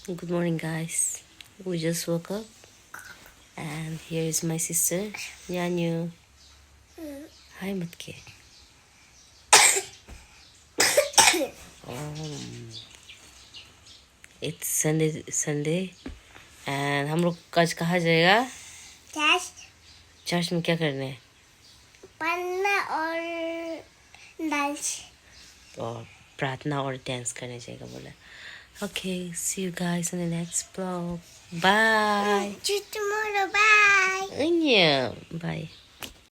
Good morning, guys. We just woke up, and here is my sister, Nyanyu. Hi, Matke. It's Sunday, and हम लोग आज कहाँ जाएगा? Church में क्या करने? पढ़ना और डांस और प्रार्थना और डांस करने जाएगा बोला. Okay, see you guys in the next vlog. Bye. tomorrow. Bye. Yeah, bye.